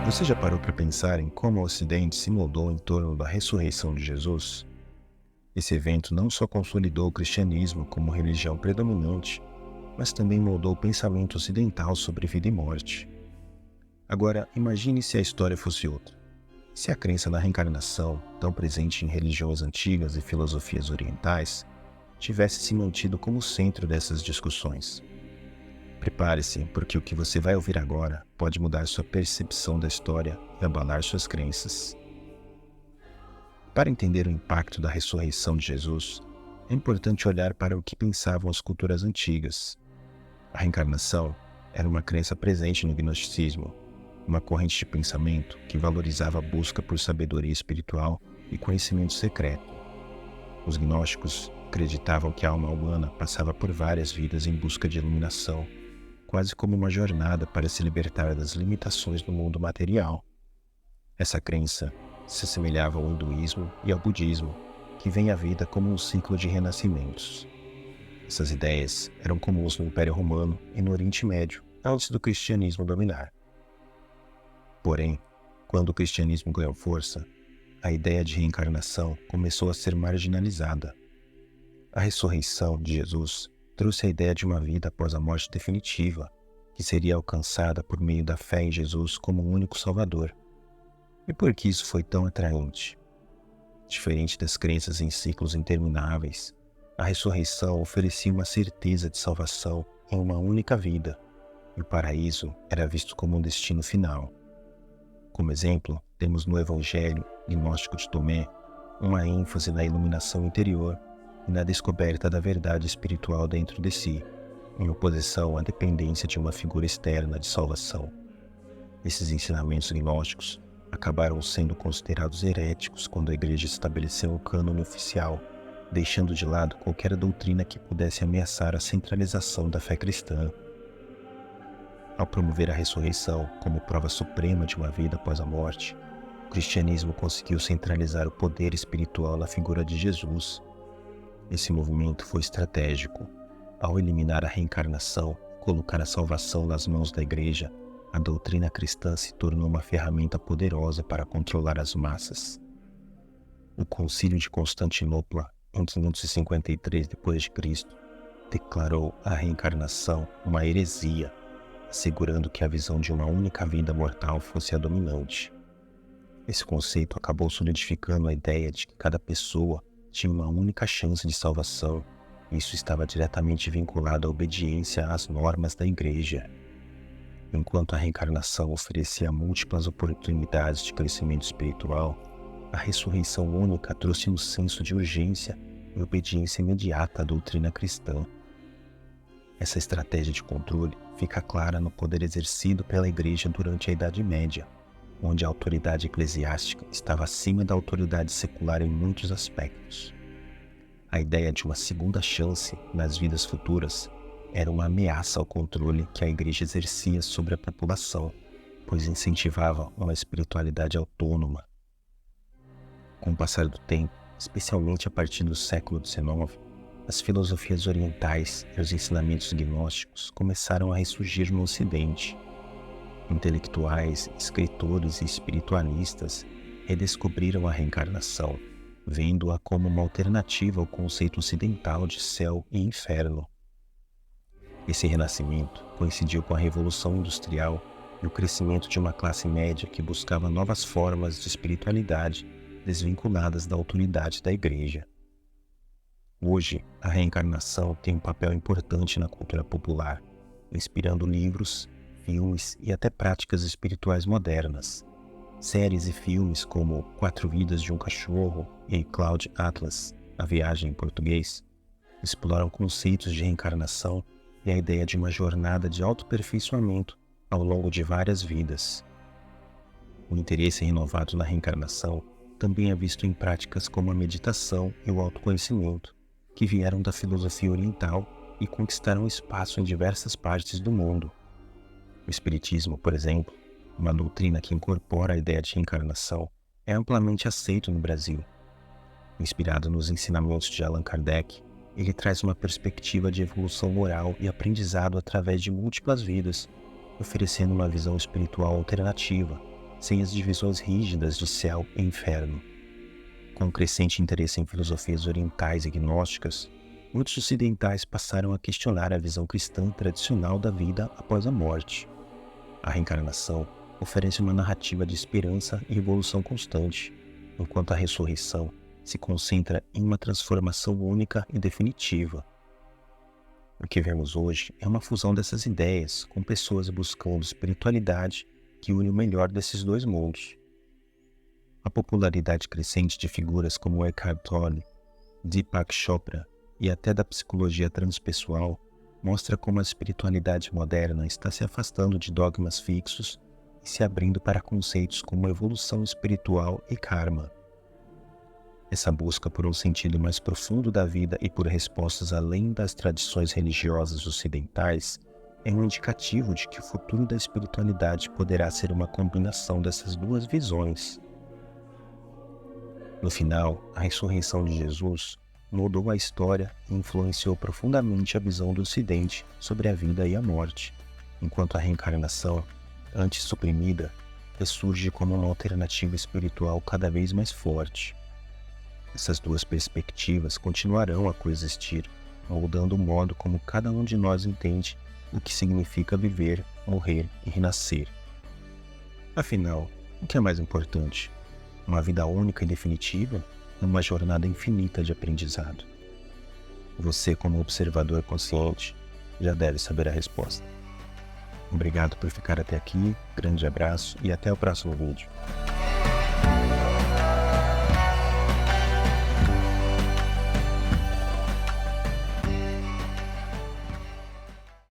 Você já parou para pensar em como o Ocidente se moldou em torno da ressurreição de Jesus? Esse evento não só consolidou o cristianismo como religião predominante, mas também moldou o pensamento ocidental sobre vida e morte. Agora, imagine se a história fosse outra. Se a crença na reencarnação, tão presente em religiões antigas e filosofias orientais, tivesse se mantido como centro dessas discussões. Prepare-se, porque o que você vai ouvir agora pode mudar sua percepção da história e abalar suas crenças. Para entender o impacto da ressurreição de Jesus, é importante olhar para o que pensavam as culturas antigas. A reencarnação era uma crença presente no gnosticismo, uma corrente de pensamento que valorizava a busca por sabedoria espiritual e conhecimento secreto. Os gnósticos acreditavam que a alma humana passava por várias vidas em busca de iluminação, quase como uma jornada para se libertar das limitações do mundo material. Essa crença se assemelhava ao hinduísmo e ao budismo, que veem a vida como um ciclo de renascimentos. Essas ideias eram comuns no Império Romano e no Oriente Médio, antes do cristianismo dominar. Porém, quando o cristianismo ganhou força, a ideia de reencarnação começou a ser marginalizada. A ressurreição de Jesus trouxe a ideia de uma vida após a morte definitiva, que seria alcançada por meio da fé em Jesus como o único Salvador. E por que isso foi tão atraente? Diferente das crenças em ciclos intermináveis, a ressurreição oferecia uma certeza de salvação em uma única vida, e o paraíso era visto como um destino final. Como exemplo, temos no Evangelho gnóstico de Tomé uma ênfase na iluminação interior e na descoberta da verdade espiritual dentro de si, em oposição à dependência de uma figura externa de salvação. Esses ensinamentos gnósticos acabaram sendo considerados heréticos quando a Igreja estabeleceu o cânone oficial, deixando de lado qualquer doutrina que pudesse ameaçar a centralização da fé cristã. Ao promover a ressurreição como prova suprema de uma vida após a morte, o cristianismo conseguiu centralizar o poder espiritual na figura de Jesus. Esse movimento foi estratégico. Ao eliminar a reencarnação, colocar a salvação nas mãos da Igreja, a doutrina cristã se tornou uma ferramenta poderosa para controlar as massas. O Concílio de Constantinopla, em 553 d.C., declarou a reencarnação uma heresia, assegurando que a visão de uma única vida mortal fosse a dominante. Esse conceito acabou solidificando a ideia de que cada pessoa tinha uma única chance de salvação, e isso estava diretamente vinculado à obediência às normas da Igreja. Enquanto a reencarnação oferecia múltiplas oportunidades de crescimento espiritual, a ressurreição única trouxe um senso de urgência e obediência imediata à doutrina cristã. Essa estratégia de controle fica clara no poder exercido pela Igreja durante a Idade Média, onde a autoridade eclesiástica estava acima da autoridade secular em muitos aspectos. A ideia de uma segunda chance nas vidas futuras era uma ameaça ao controle que a Igreja exercia sobre a população, pois incentivava uma espiritualidade autônoma. Com o passar do tempo, especialmente a partir do século XIX, as filosofias orientais e os ensinamentos gnósticos começaram a ressurgir no Ocidente. Intelectuais, escritores e espiritualistas redescobriram a reencarnação, vendo-a como uma alternativa ao conceito ocidental de céu e inferno. Esse renascimento coincidiu com a Revolução Industrial e o crescimento de uma classe média que buscava novas formas de espiritualidade desvinculadas da autoridade da Igreja. Hoje, a reencarnação tem um papel importante na cultura popular, inspirando livros, filmes e até práticas espirituais modernas. Séries e filmes como Quatro Vidas de um Cachorro e Cloud Atlas, A Viagem em português, exploram conceitos de reencarnação e a ideia de uma jornada de autoaperfeiçoamento ao longo de várias vidas. O interesse renovado na reencarnação também é visto em práticas como a meditação e o autoconhecimento, que vieram da filosofia oriental e conquistaram espaço em diversas partes do mundo. O Espiritismo, por exemplo, uma doutrina que incorpora a ideia de reencarnação, é amplamente aceito no Brasil. Inspirado nos ensinamentos de Allan Kardec, ele traz uma perspectiva de evolução moral e aprendizado através de múltiplas vidas, oferecendo uma visão espiritual alternativa, sem as divisões rígidas de céu e inferno. Com o crescente interesse em filosofias orientais e gnósticas, muitos ocidentais passaram a questionar a visão cristã tradicional da vida após a morte. A reencarnação oferece uma narrativa de esperança e evolução constante, enquanto a ressurreição se concentra em uma transformação única e definitiva. O que vemos hoje é uma fusão dessas ideias, com pessoas buscando espiritualidade que une o melhor desses dois mundos. A popularidade crescente de figuras como Eckhart Tolle, Deepak Chopra e até da psicologia transpessoal mostra como a espiritualidade moderna está se afastando de dogmas fixos e se abrindo para conceitos como evolução espiritual e karma. Essa busca por um sentido mais profundo da vida e por respostas além das tradições religiosas ocidentais é um indicativo de que o futuro da espiritualidade poderá ser uma combinação dessas duas visões. No final, a ressurreição de Jesus mudou a história e influenciou profundamente a visão do Ocidente sobre a vida e a morte, enquanto a reencarnação, antes suprimida, ressurge como uma alternativa espiritual cada vez mais forte. Essas duas perspectivas continuarão a coexistir, moldando o modo como cada um de nós entende o que significa viver, morrer e renascer. Afinal, o que é mais importante? Uma vida única e definitiva ou uma jornada infinita de aprendizado? Você, como observador consciente, já deve saber a resposta. Obrigado por ficar até aqui, grande abraço e até o próximo vídeo.